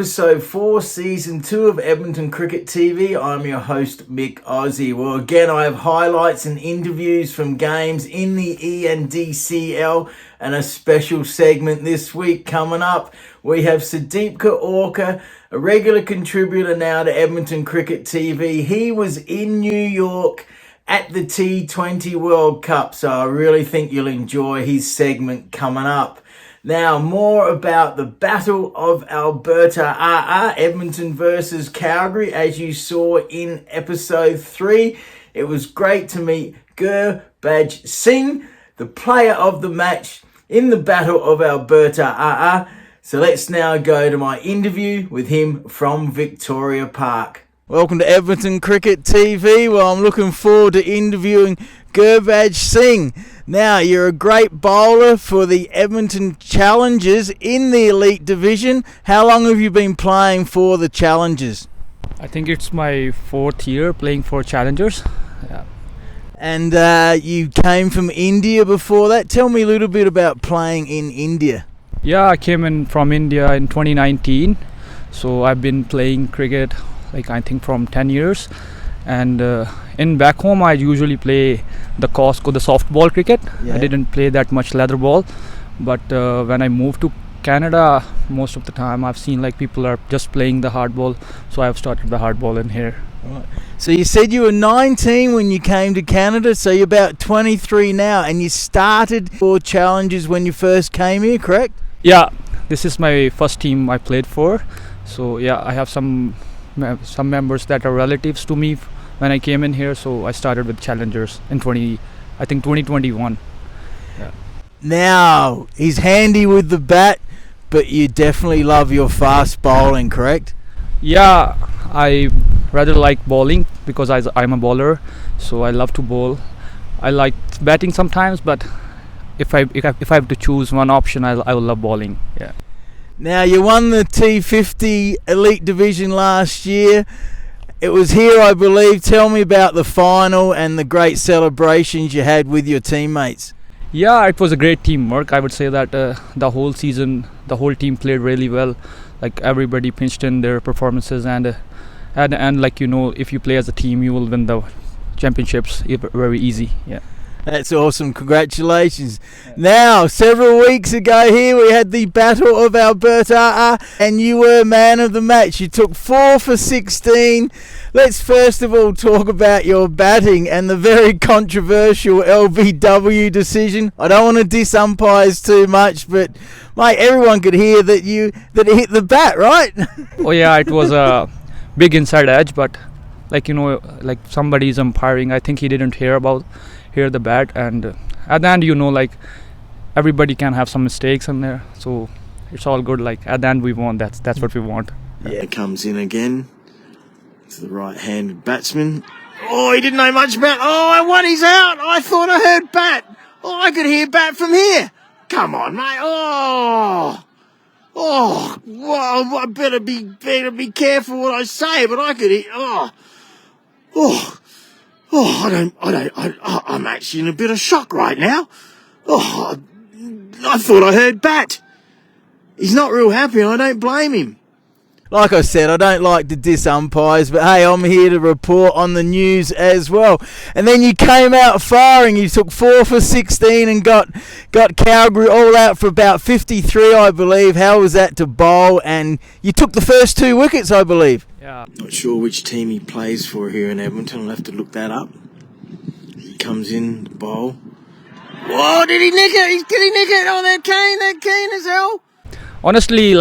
episode 4, season 2 of Edmonton Cricket TV. I'm your host, Mick Aussie. Well, again, I have highlights and interviews from games in the ENDCL and a special segment this week coming up. We have Sudeepta Aurka, a regular contributor now to Edmonton Cricket TV. He was in New York at the T20 World Cup, so I really think you'll enjoy his segment coming up. Now, more about the Battle of Albertaa, Edmonton versus Calgary, as you saw in episode 3. It was great to meet Gurbaj Singh, the player of the match in the Battle of Albertaa. So let's now go to my interview with him from Victoria Park. Welcome to Edmonton Cricket TV. Well, I'm looking forward to interviewing Gurbaj Singh. Now, you're a great bowler for the Edmonton Challengers in the Elite Division. How long have you been playing for the Challengers? I think it's my 4th year playing for Challengers. Yeah. And you came from India before that. Tell me a little bit about playing in India. Yeah, I came in from India in 2019. So I've been playing cricket I think from 10 years. And in back home I usually play the Costco, the softball cricket. Yeah. I didn't play that much leather ball, but when I moved to Canada, most of the time I've seen people are just playing the hard ball, so I've started the hard ball in here. Right. So you said you were 19 when you came to Canada, so you're about 23 now, and you started for Challengers when you first came here, correct? Yeah, this is my first team I played for. So yeah, I have some members that are relatives to me when I came in here, so I started with Challengers in 2021. Yeah. Now, he's handy with the bat, but you definitely love your fast bowling, correct? Yeah, I rather like bowling because I'm a bowler, so I love to bowl. I like batting sometimes, but if I have to choose one option, I will love bowling. Yeah. Now, you won the T50 Elite Division last year. It was here, I believe. Tell me about the final and the great celebrations you had with your teammates. Yeah, it was a great teamwork. I would say that the whole season, the whole team played really well. Everybody pinched in their performances, and at the end, if you play as a team, you will win the championships very easy. Yeah. That's awesome. Congratulations. Now, several weeks ago here, we had the Battle of Albertaa, and you were man of the match. You took 4 for 16. Let's first of all talk about your batting and the very controversial LBW decision. I don't want to diss umpires too much, but mate, everyone could hear that it hit the bat, right? Oh yeah, it was a big inside edge, but somebody's umpiring. I think he didn't hear the bat, and at the end, everybody can have some mistakes in there, so it's all good. At the end we won. That's what we want. Yeah, it comes in again to the right-handed batsman. Oh, he didn't know much about. Oh, and he's out. I thought I heard bat. Oh, I could hear bat from here. Come on, mate. Oh, well, I better be careful what I say, but I could hear. I'm actually in a bit of shock right now. Oh, I thought I heard bat. He's not real happy, and I don't blame him. Like I said, I don't like to diss umpires, but hey, I'm here to report on the news as well. And then you came out firing. You took 4 for 16 and got Calgary all out for about 53, I believe. How was that to bowl? And you took the first 2 wickets, I believe. Yeah. Not sure which team he plays for here in Edmonton. I'll have to look that up. He comes in, bowl. Whoa, did he nick it? Did he nick it? Oh, that keen as hell. Honestly,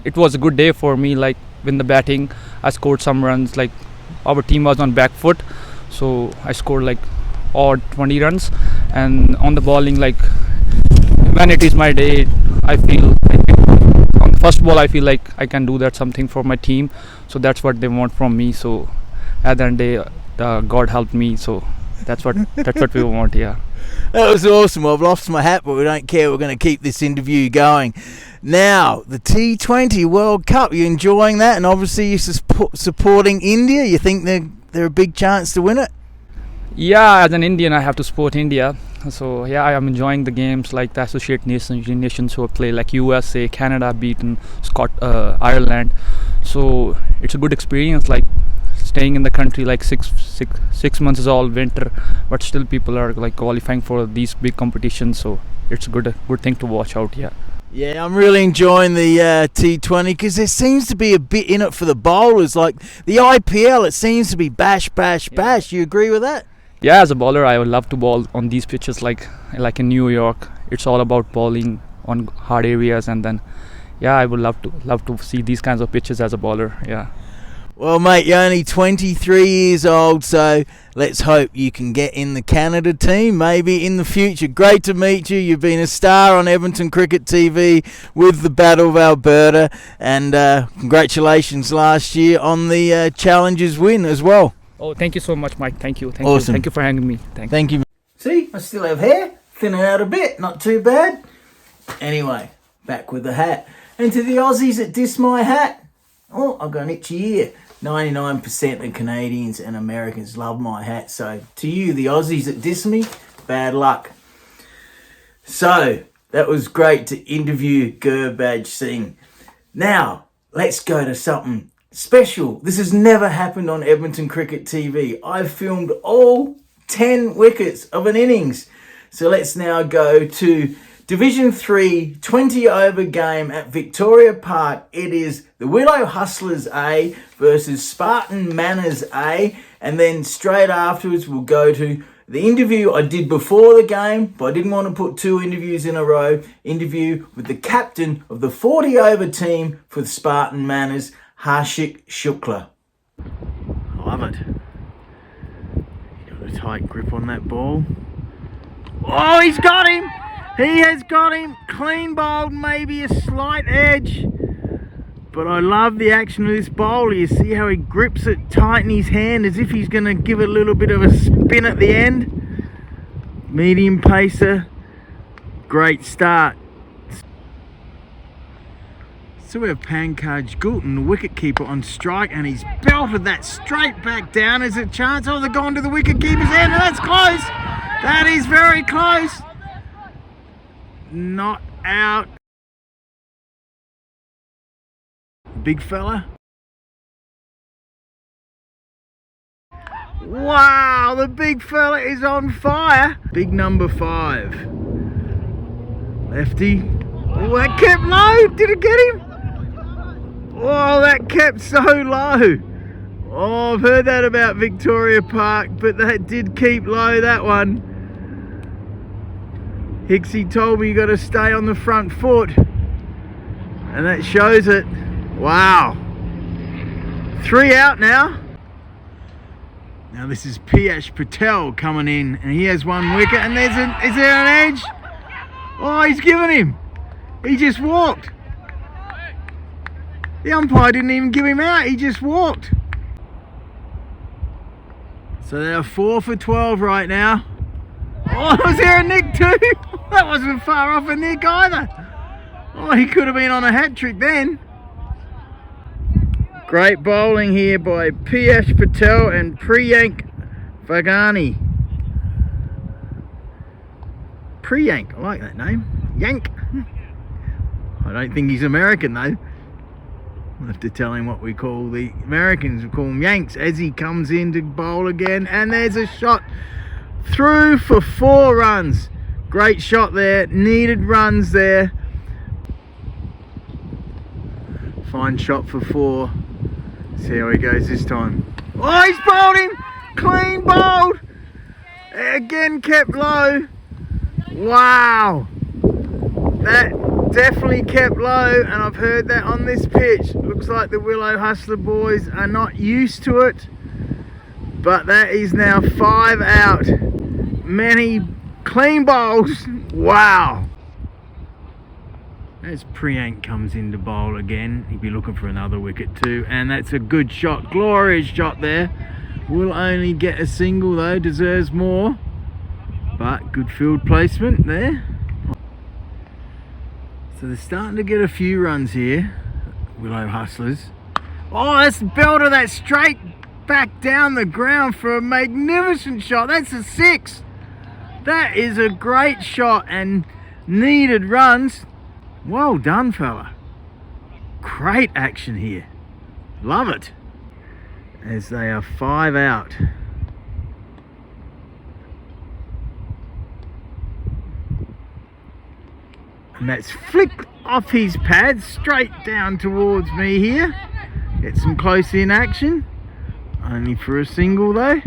it was a good day for me. In the batting, I scored some runs. Our team was on back foot, so I scored odd 20 runs. And on the bowling, when it is my day, I feel on the first ball I feel like I can do that something for my team. So that's what they want from me. So at the end of the day, God helped me. So that's what we want. Yeah. That was awesome. I've lost my hat, but we don't care. We're going to keep this interview going. Now, the T20 World Cup. You enjoying that? And obviously you're supporting India. You think they're a big chance to win it? Yeah, as an Indian, I have to support India. So yeah, I am enjoying the games like the Associate Nations who have played like USA, Canada beaten Ireland. So it's a good experience, like staying in the country like six months is all winter, but still people are like qualifying for these big competitions. So it's a good thing to watch out. Yeah. Yeah, I'm really enjoying the T20 because there seems to be a bit in it for the bowlers. Like the IPL, it seems to be bash, bash, bash. You agree with that? Yeah, as a bowler, I would love to bowl on these pitches like in New York. It's all about bowling on hard areas, and then yeah, I would love to see these kinds of pitches as a bowler. Yeah. Well, mate, you're only 23 years old, so let's hope you can get in the Canada team maybe in the future. Great to meet you. You've been a star on Edmonton Cricket TV with the Battle of Alberta, and congratulations last year on the Challengers win as well. Oh, thank you so much, Mike. Thank you. Awesome. Thank you for having me. Thank you. See, I still have hair, thinning out a bit, not too bad. Anyway, back with the hat. And to the Aussies that diss my hat, oh, I've got an itchy ear. 99% of Canadians and Americans love my hat. So to you, the Aussies that diss me, bad luck. So that was great to interview Gurbaj Singh. Now, let's go to something special. This has never happened on Edmonton Cricket TV. I've filmed all 10 wickets of an innings. So let's now go to Division 3 20 over game at Victoria Park. It is the Willow Hustlers A versus Spartan Manners A. And then straight afterwards we'll go to the interview I did before the game, but I didn't want to put two interviews in a row. Interview with the captain of the 40 over team for the Spartan Manners, Harshik Shukla. I love it. He's got a tight grip on that ball. Oh, he's got him! He has got him. Clean bowled, maybe a slight edge. But I love the action of this bowler. You see how he grips it tight in his hand as if he's going to give it a little bit of a spin at the end. Medium pacer. Great start. So we have Pankaj Gulton, the wicketkeeper, on strike, and he's belted that straight back down. There's a chance. Oh, they're going to the wicketkeeper's hand, and that's close. That is very close. Not out. Big fella. Wow, the big fella is on fire. Big number 5. Lefty. Oh, that kept low. Did it get him? Oh, that kept so low. Oh, I've heard that about Victoria Park, but that did keep low, that one. Hicksy told me you got to stay on the front foot, and that shows it. Wow. 3 out now. Now this is Piyash Patel coming in, and he has 1 wicket, and is there an edge? Oh, he's given him. He just walked. The umpire didn't even give him out, he just walked. So they're 4 for 12 right now. Oh, was there a nick too? That wasn't far off a nick either. Oh, he could have been on a hat trick then. Great bowling here by Piyash Patel and Priyank Vagani. Priyank, I like that name. Yank. I don't think he's American though. I'll have to tell him what we call the Americans. We call him Yanks as he comes in to bowl again. And there's a shot through for 4 runs. Great shot there. Needed runs there. Fine shot for 4. See how he goes this time. Oh, he's bowled him. Clean bowled. Again kept low. Wow. That definitely kept low, and I've heard that on this pitch. Looks like the Willow Hustler boys are not used to it, but that is now 5 out. Many clean bowls. Wow. As Priyank comes in to bowl again, he'll be looking for another wicket too, and that's a good shot. Glorious shot there. Will only get a single though, deserves more, but good field placement there. So they're starting to get a few runs here, Willow Hustlers. Oh, that's the belter, that straight back down the ground for a magnificent shot. That's a 6. That is a great shot and needed runs. Well done, fella. Great action here. Love it. As they are 5 out. And that's flicked off his pad straight down towards me here. Get some close in action. Only for a single though.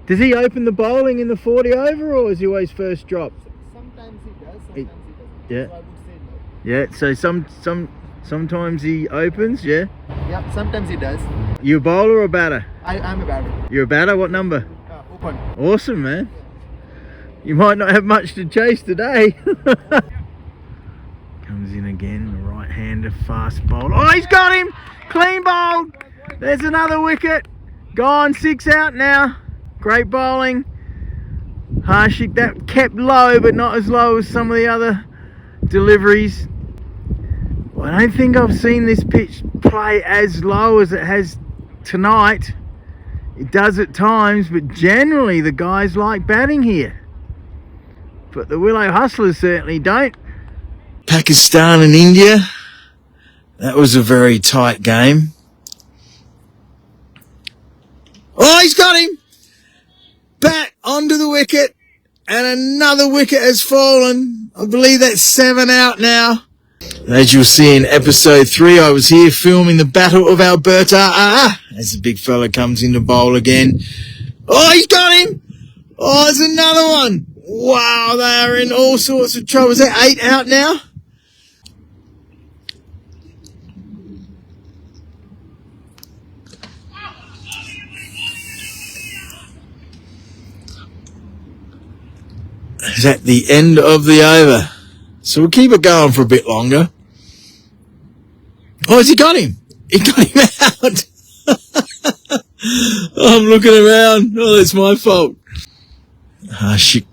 Does he open the bowling in the 40 over, or is he always first drop? Sometimes he does, sometimes he doesn't. Yeah. So I would say no. Yeah, so sometimes he opens, yeah? Yeah, sometimes he does. You a bowler or a batter? I'm a batter. You're a batter? What number? Open. Awesome, man. You might not have much to chase today. Comes in again, the right-hander fast bowler. Oh, he's got him! Clean bowled! There's another wicket. Gone, 6 out now. Great bowling. Harshik, that kept low, but not as low as some of the other deliveries. Well, I don't think I've seen this pitch play as low as it has tonight. It does at times, but generally the guys like batting here. But the Willow Hustlers certainly don't. Pakistan and India. That was a very tight game. Oh, he's got him! Bat onto the wicket, and another wicket has fallen. I believe that's 7 out now. As you'll see in episode 3, I was here filming the Battle of Albertaa. As the big fella comes in to bowl again. Oh, he's got him! Oh, there's another one. Wow, they are in all sorts of trouble. Is that 8 out now? Is at the end of the over. So we'll keep it going for a bit longer. Oh, has he got him? He got him out. I'm looking around. Oh, that's my fault. Shit.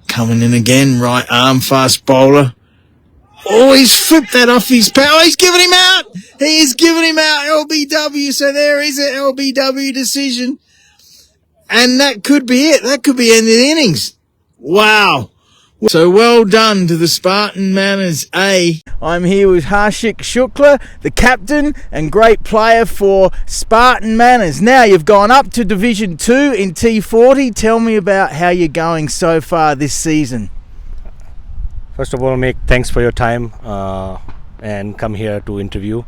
Coming in again. Right arm fast bowler. Oh, he's flipped that off his power. Oh, he's giving him out. He is giving him out. LBW. So there is an LBW decision. And that could be it. That could be end of the innings. Wow. So well done to the Spartan Manners A. I'm here with Harshik Shukla, the captain and great player for Spartan Manners. Now you've gone up to Division 2 in T40. Tell me about how you're going so far this season. First of all, Mick, thanks for your time and come here to interview.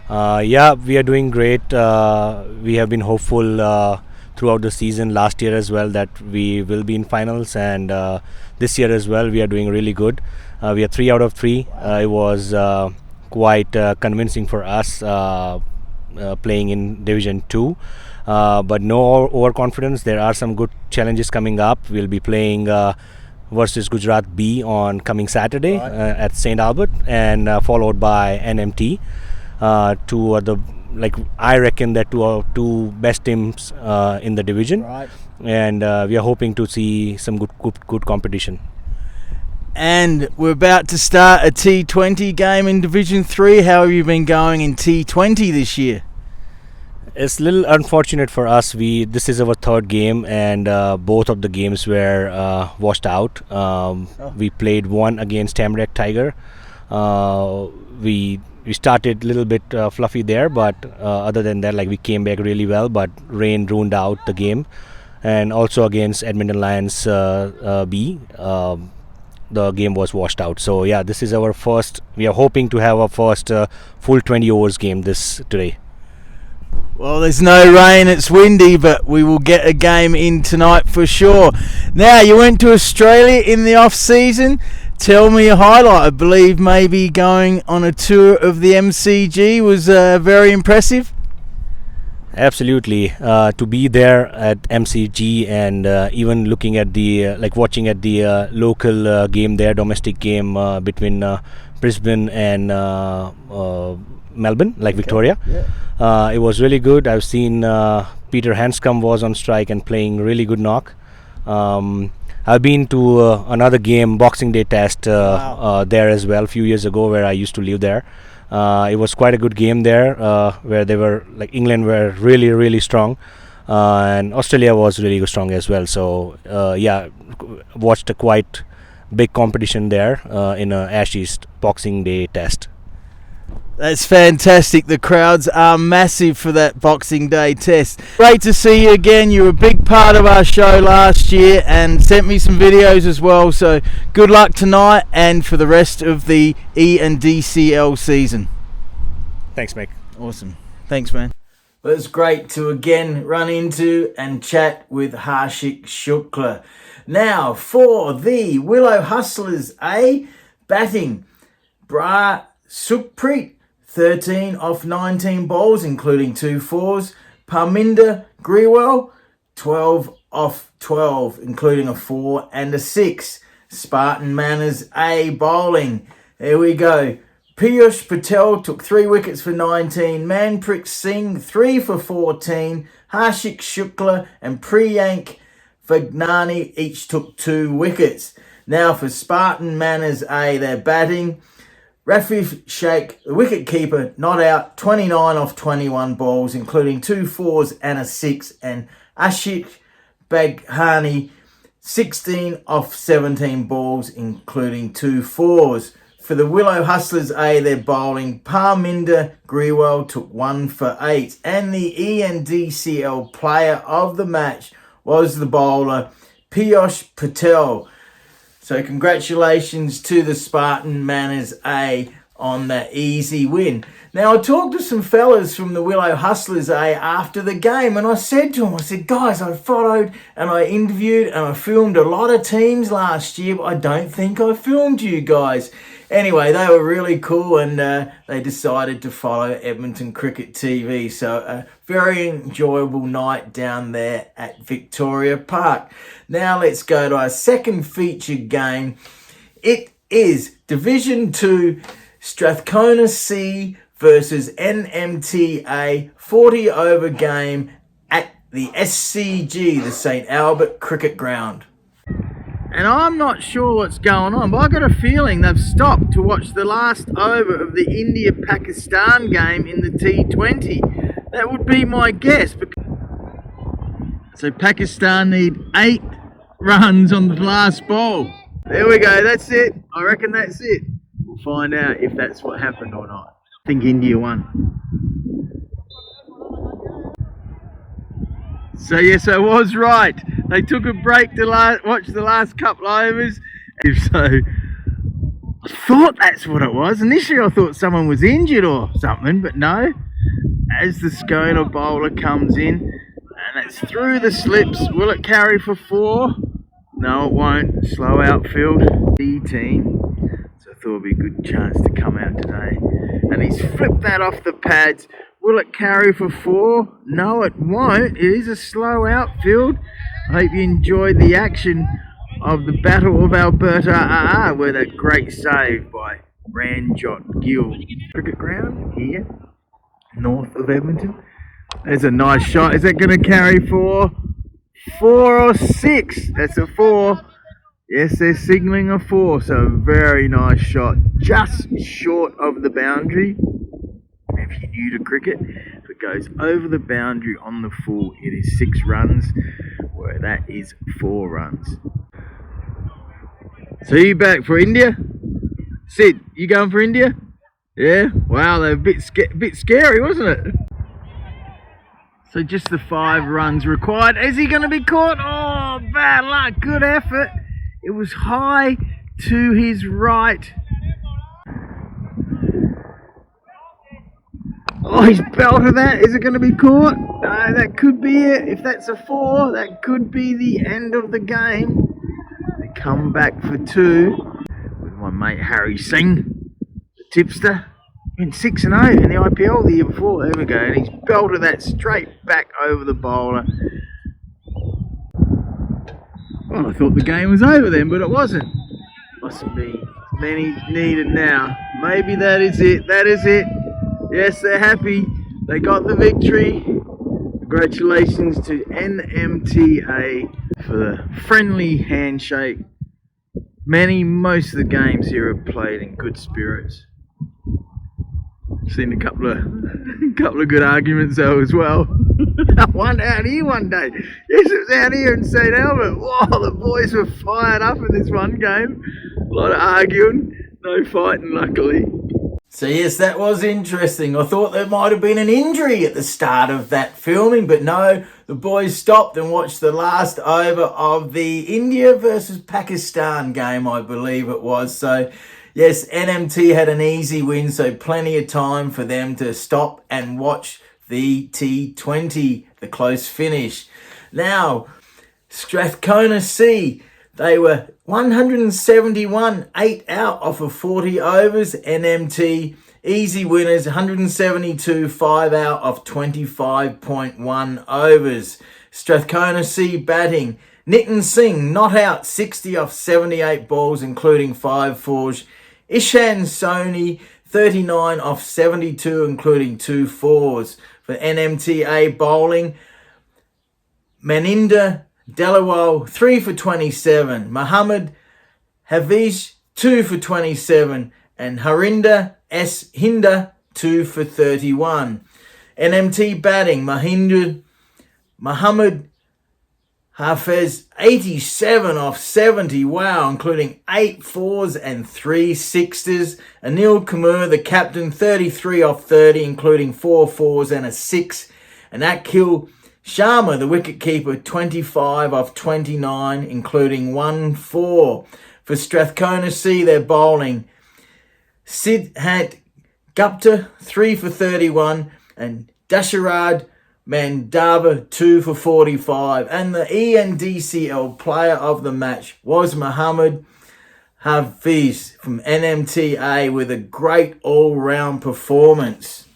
Yeah, we are doing great. We have been hopeful throughout the season, last year as well, that we will be in finals, and this year as well we are doing really good. We are 3 out of 3. It was quite convincing for us playing in Division 2, but no overconfidence. There are some good challenges coming up. We'll be playing versus Gujarat B on coming Saturday at St. Albert, and followed by NMT. Two of the, like, I reckon that two best teams in the division, and we are hoping to see some good competition. And we're about to start a T20 game in Division 3. How have you been going in T20 this year? It's a little unfortunate for us. This is our 3rd game, and both of the games were washed out. We played one against Tamarack Tiger. We started a little bit fluffy there, but other than that, like, we came back really well, but rain ruined out the game. And also against Edmonton Lions B, the game was washed out. So yeah, this is our first, we are hoping to have our first full 20 overs game today. Well, there's no rain, it's windy, but we will get a game in tonight for sure. Now, you went to Australia in the off-season. Tell me a highlight. I believe maybe going on a tour of the MCG was very impressive. Absolutely. To be there at MCG and even looking at the, watching at the local game there, domestic game between Brisbane and Melbourne, Victoria. Yeah. It was really good. I've seen Peter Hanscom was on strike and playing really good knock. I've been to another game, Boxing Day test there as well a few years ago, where I used to live there. It was quite a good game there, where they were, England were really, really strong. and Australia was really strong as well. So yeah, watched a quite big competition there in a Ashes Boxing Day test. That's fantastic. The crowds are massive for that Boxing Day test. Great to see you again. You were a big part of our show last year and sent me some videos as well. So good luck tonight and for the rest of the E&DCL season. Thanks, Mick. Awesome. Thanks, man. Well, it's great to again run into and chat with Harshik Shukla. Now for the Willow Hustlers, batting, Bra Sukhpreet, 13 off 19 balls, including 2 fours. Parminder Grewal, 12 off 12, including a 4 and a 6. Spartan Manners bowling. Here we go. Piyush Patel took 3 wickets for 19. Manpreet Singh, 3 for 14. Harshik Shukla and Priyank Vagnani each took 2 wickets. Now for Spartan Manners they're batting. Rafif Sheikh, the wicket-keeper, not out, 29 off 21 balls, including 2 fours and a 6. And Ashik Baghani, 16 off 17 balls, including 2 fours. For the Willow Hustlers they're bowling. Parminder Grewal took 1 for 8. And the E&DCL player of the match was the bowler, Piyush Patel. So congratulations to the Spartan Manners on that easy win. Now I talked to some fellas from the Willow Hustlers after the game, and I said to them, guys, I followed and I interviewed and I filmed a lot of teams last year, but I don't think I filmed you guys. Anyway, they were really cool and they decided to follow Edmonton Cricket TV. So a very enjoyable night down there at Victoria Park. Now let's go to our second featured game. It is Division 2 Strathcona C versus NMTA 40 over game at the SCG, the St Albert Cricket Ground. And I'm not sure what's going on, but I got a feeling they've stopped to watch the last over of the India-Pakistan game in the T20. That would be my guess. So Pakistan need 8 runs on the last ball. There we go, that's it. I reckon that's it. We'll find out if that's what happened or not. I think India won. So yes, I was right. They took a break to watch the last couple overs. So I thought that's what it was. Initially I thought someone was injured or something, but no. As the Skona bowler comes in, and it's through the slips. Will it carry for 4? No, it won't. Slow outfield. D team. So I thought it'd be a good chance to come out today. And he's flipped that off the pads. Will it carry for 4? No, it won't. It is a slow outfield. I hope you enjoyed the action of the Battle of Albertaa, where that great save by Ranjot Gill. Cricket ground here, north of Edmonton. There's a nice shot. Is that going to carry for 4 or 6? That's a 4. Yes, they're signalling a 4. So very nice shot. Just short of the boundary. If you're new to cricket, if it goes over the boundary on the full, it is 6 runs, where that is 4 runs. So you back for India? Sid, you going for India? Yeah? Wow, they're a bit scary, wasn't it? So just the 5 runs required. Is he going to be caught? Oh, bad luck. Good effort. It was high to his right. Oh, he's belted that. Is it going to be caught? No, that could be it. If that's a 4, that could be the end of the game. They come back for 2 with my mate Harry Singh, the tipster. Went 6-0 in the IPL the year before. There we go. And he's belted that straight back over the bowler. Well, I thought the game was over then, but it wasn't. Mustn't be many needed now. Maybe that is it. That is it. Yes, they're happy. They got the victory. Congratulations to NMTA for the friendly handshake. Most of the games here are played in good spirits. Seen a couple of good arguments though as well. One out here one day. Yes, it was out here in St Albert. Wow, the boys were fired up in this one game. A lot of arguing, no fighting luckily. So yes, that was interesting. I thought there might have been an injury at the start of that filming, but no, the boys stopped and watched the last over of the India versus Pakistan game, I believe it was. So yes, NMT had an easy win, so plenty of time for them to stop and watch the T20, the close finish. Now, Strathcona C, they were 171, 8 out off of 40 overs. NMT, easy winners, 172, 5 out of 25.1 overs. Strathcona C batting, Nitin Singh, not out, 60 off 78 balls, including 5 fours. Ishan Soni, 39 off 72, including 2 fours. For NMTA bowling, Maninder Dalawal, 3 for 27. Muhammad Hafiz, 2 for 27. And Harinder S. Hinder, 2 for 31. NMT batting, Muhammad Hafez, 87 off 70, wow, including 8 fours and 3 sixes. Anil Kumar, the captain, 33 off 30, including 4 fours and a 6. And Akhil Sharma, the wicketkeeper, 25 off 29, including 1 4. For Strathcona C, they're bowling Siddharth Gupta, 3 for 31, and Dasharad Mandava, 2 for 45. And the ENDCL player of the match was Muhammad Hafiz from NMTA with a great all-round performance.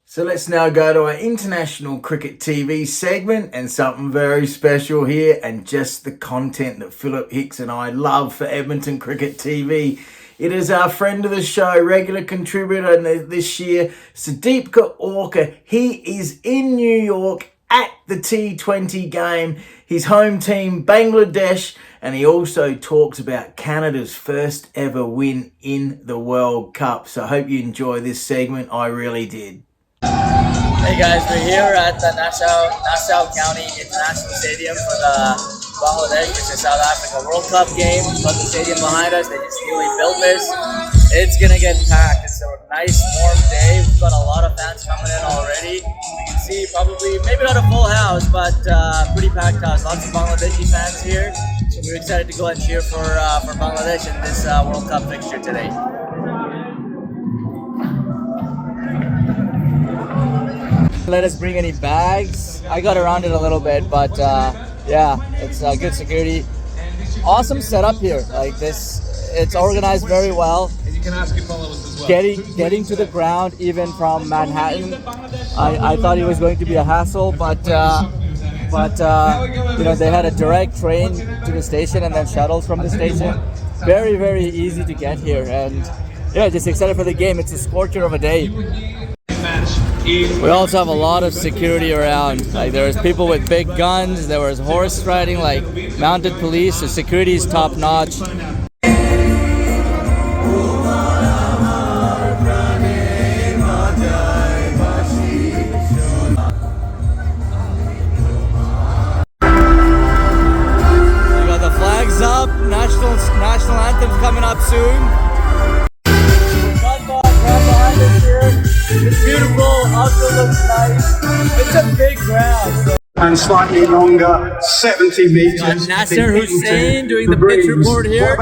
So let's now go to our International Cricket TV segment, and something very special here, and just the content that Philip Hicks and I love for Edmonton Cricket TV. It is our friend of the show, regular contributor this year, Sudeepta Aurka. He is in New York at the T20 game, his home team, Bangladesh, and he also talks about Canada's first ever win in the World Cup. So I hope you enjoy this segment. I really did. Hey guys, we're here at the Nassau County International Stadium for the Bangladesh versus South Africa World Cup game. We've got the stadium behind us. They just newly built this. It's gonna get packed. It's a nice warm day. We've got a lot of fans coming in already. You can see probably, maybe not a full house, but pretty packed house. Lots of Bangladeshi fans here. So we're excited to go and cheer for Bangladesh in this World Cup fixture today. Let us bring any bags. I got around it a little bit, but yeah, it's good security. Awesome setup here. Like this, it's organized very well. And you can ask your followers as well. Getting to the ground, even from Manhattan, I thought it was going to be a hassle, but you know, they had a direct train to the station and then shuttles from the station. Very, very easy to get here, and yeah, just excited for the game. It's a scorcher of a day. We also have a lot of security around. Like there was people with big guns, there was horse riding, like mounted police. The security is top notch. You got the flags up. National anthem's coming up soon. It's beautiful, outdoor looks nice. It's a big ground. So. And slightly longer, 70 metres. Nasser Hussain doing the pitch report here.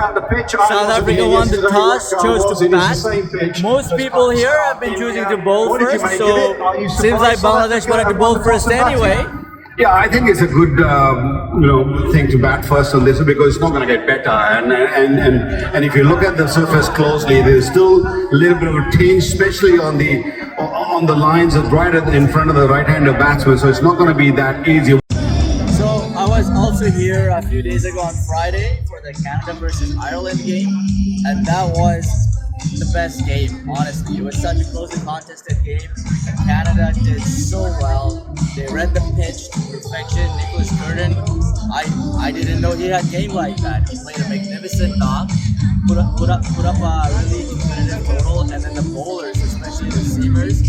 South Africa won the toss, chose to bat. Most people here have been choosing to bowl first, so seems like Bangladesh wanted to bowl first anyway. Yeah, I think it's a good thing to bat first on this because it's not going to get better. And if you look at the surface closely, there's still a little bit of a tinge, especially on the lines that right in front of the right-hander batsman. So it's not going to be that easy. So I was also here a few days ago on Friday for the Canada versus Ireland game, and that was the best game, honestly. It was such a closely contested game, and Canada did so well. They read the pitch to perfection. Nicholas Curtin, I didn't know he had game like that. He played a magnificent knock, put up a really competitive total, and then the bowlers, especially the seamers,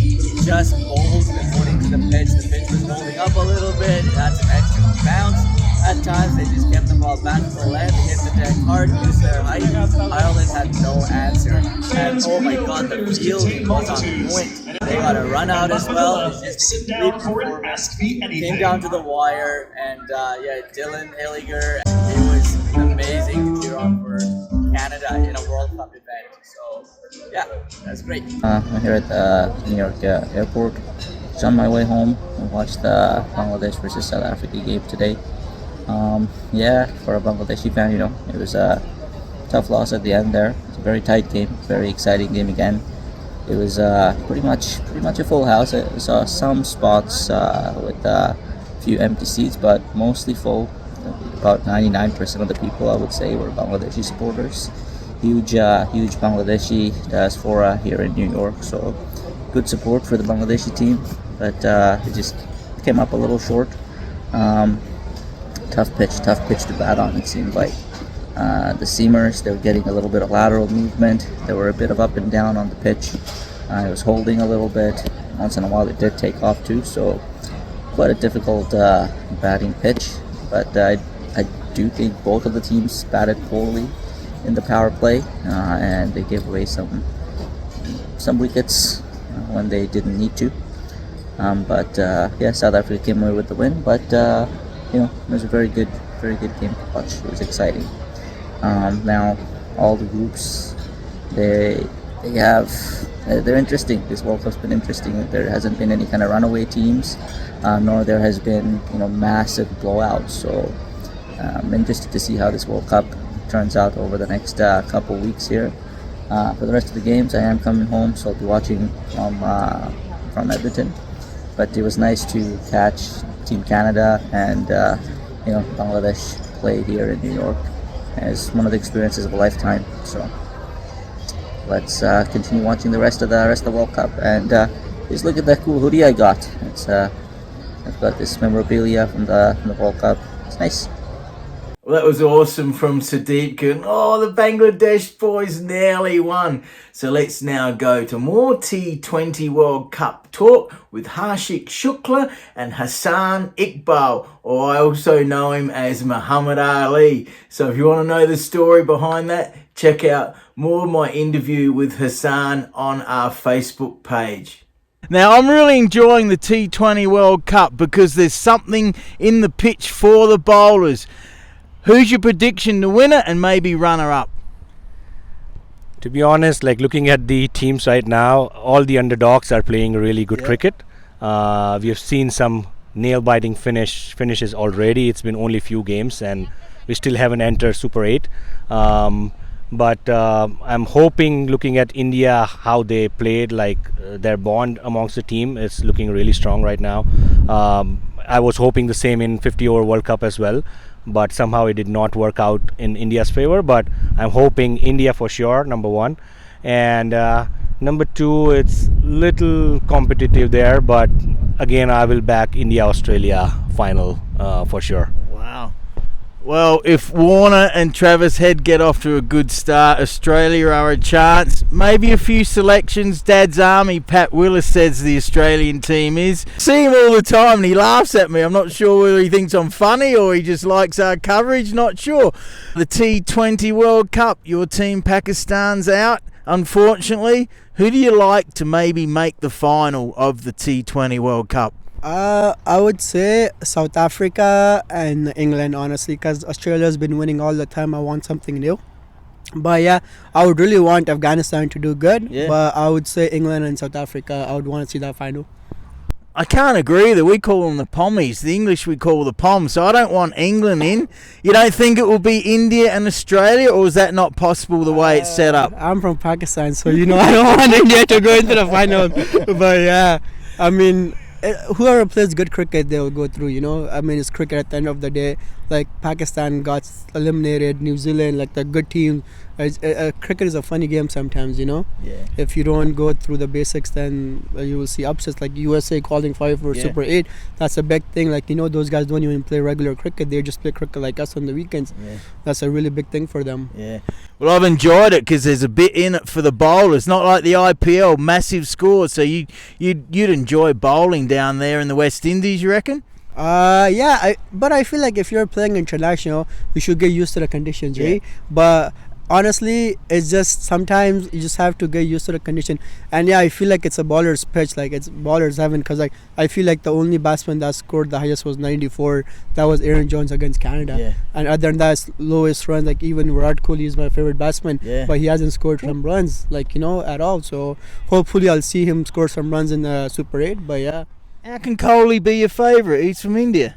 just bowled according to the pitch was rolling up a little bit, it had some extra bounce. At times, they just kept the ball back to the left, hit the deck hard, used their height. Ireland had no answer. And oh my god, the fielding was on point. They got a run out as well. It's just a great performance. Came down to the wire, and Dylan Hilliger, it was amazing to cheer on for Canada in a World Cup event. So, yeah, that's great. I'm here at the New York airport. Just on my way home. I watched the Bangladesh versus South Africa game today. For a Bangladeshi fan, it was a tough loss at the end there. It's a very tight game, very exciting game again. It was pretty much a full house. I saw some spots with a few empty seats, but mostly full. About 99% of the people, I would say, were Bangladeshi supporters. Huge Bangladeshi diaspora here in New York, so good support for the Bangladeshi team, but it just came up a little short. Tough pitch to bat on, it seemed like. The seamers, they were getting a little bit of lateral movement. There were a bit of up and down on the pitch. It was holding a little bit. Once in a while it did take off too, so quite a difficult batting pitch. But I do think both of the teams batted poorly in the power play, and they gave away some wickets when they didn't need to. South Africa came away with the win, but it was a very good game to watch. It was exciting. Now all the groups, they're interesting. This World Cup's been interesting. There hasn't been any kind of runaway teams, nor there has been massive blowouts. So I'm interested to see how this World Cup turns out over the next couple weeks here. For the rest of the games, I am coming home, so I'll be watching from Edmonton. But it was nice to catch Team Canada and Bangladesh play here in New York. It's one of the experiences of a lifetime. So let's continue watching the rest of the World Cup. And just look at that cool hoodie I got. I've got this memorabilia from the World Cup. It's nice. Well, that was awesome from Sudeepta. And the Bangladesh boys nearly won. So let's now go to more T20 World Cup talk with Harshik Shukla and Hassan Iqbal, or I also know him as Muhammad Ali. So if you want to know the story behind that, check out more of my interview with Hassan on our Facebook page. Now, I'm really enjoying the T20 World Cup because there's something in the pitch for the bowlers. Who's your prediction to win it and maybe runner-up? To be honest, looking at the teams right now, all the underdogs are playing really good cricket. We have seen some nail-biting finishes already. It's been only a few games and we still haven't entered Super 8. But I'm hoping, looking at India, how they played, their bond amongst the team is looking really strong right now. I was hoping the same in 50-over World Cup as well, but somehow it did not work out in India's favor. But I'm hoping India for sure, number one. And number two, it's little competitive there, but again, I will back India-Australia final for sure. Wow. Well, if Warner and Travis Head get off to a good start, Australia are a chance. Maybe a few selections. Dad's Army, Pat Willis, says the Australian team is. See him all the time and he laughs at me. I'm not sure whether he thinks I'm funny or he just likes our coverage. Not sure. The T20 World Cup, your team Pakistan's out, unfortunately. Who do you like to maybe make the final of the T20 World Cup? I would say South Africa and England, honestly, because Australia's been winning all the time. I want something new. But yeah, I would really want Afghanistan to do good. Yeah. But I would say England and South Africa, I would want to see that final. I can't agree that we call them the Pommies. The English we call the Poms. So I don't want England in. You don't think it will be India and Australia, or is that not possible the way it's set up? I'm from Pakistan, so I don't want India to go into the final. But yeah, I mean, whoever plays good cricket, they'll go through, it's cricket at the end of the day. Pakistan got eliminated, New Zealand, the good team, Cricket is a funny game sometimes, you know. Yeah. If you don't go through the basics, then you will see upsets like USA qualifying for Yeah. Super 8. That's a big thing. Like, you know, those guys don't even play regular cricket. They just play cricket like us on the weekends. Yeah. That's a really big thing for them. Yeah. Well, I've enjoyed it because there's a bit in it for the bowlers. Not like the IPL, massive scores. So you'd enjoy bowling down there in the West Indies, you reckon? But I feel like if you're playing international, you should get used to the conditions, Yeah. right? But honestly, it's just sometimes you just have to get used to the condition. And yeah, I feel like it's a bowler's pitch, like it's bowler's heaven, because like I feel like the only batsman that scored the highest was 94. That was Aaron Jones against Canada. Yeah. And other than that, it's lowest run. Like even Virat Kohli is my favorite batsman, Yeah. but he hasn't scored some runs, like, you know, at all. So hopefully I'll see him score some runs in the Super 8. But yeah. How can Kohli be your favourite? He's from India.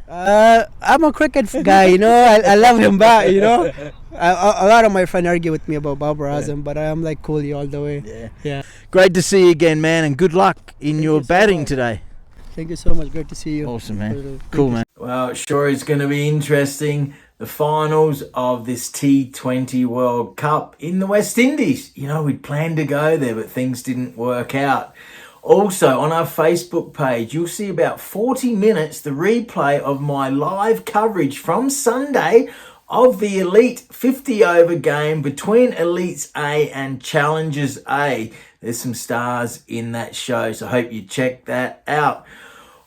I'm a cricket guy, you know. I love him back, you know. A lot of my friends argue with me about Babar Azam, but I am like Kohli all the way. Yeah. Yeah. Great to see you again, man, and good luck in Thank your you so batting much. today. Thank you so much. Great to see you. Awesome, man. Thank Cool, you. man. Well, it sure is going to be interesting. The finals of this T20 World Cup in the West Indies. You know, we'd planned to go there, but things didn't work out. Also, on our Facebook page, you'll see about 40 minutes the replay of my live coverage from Sunday of the Elite 50 over game between Elites A and Challengers A. There's some stars in that show, so I hope you check that out.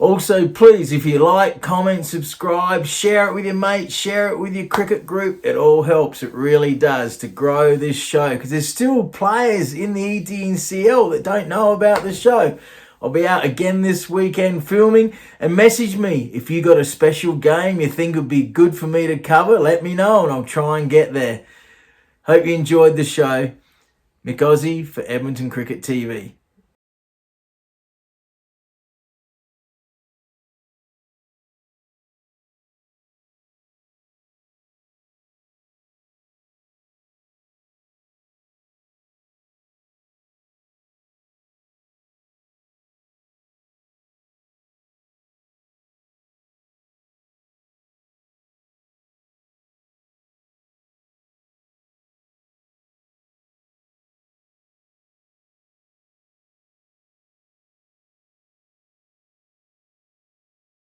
Also, please, if you like, comment, subscribe, share it with your mates, share it with your cricket group. It all helps. It really does to grow this show because there's still players in the EDNCL that don't know about the show. I'll be out again this weekend filming, and message me if you got a special game you think would be good for me to cover. Let me know and I'll try and get there. Hope you enjoyed the show. Mick Aussie for Edmonton Cricket TV.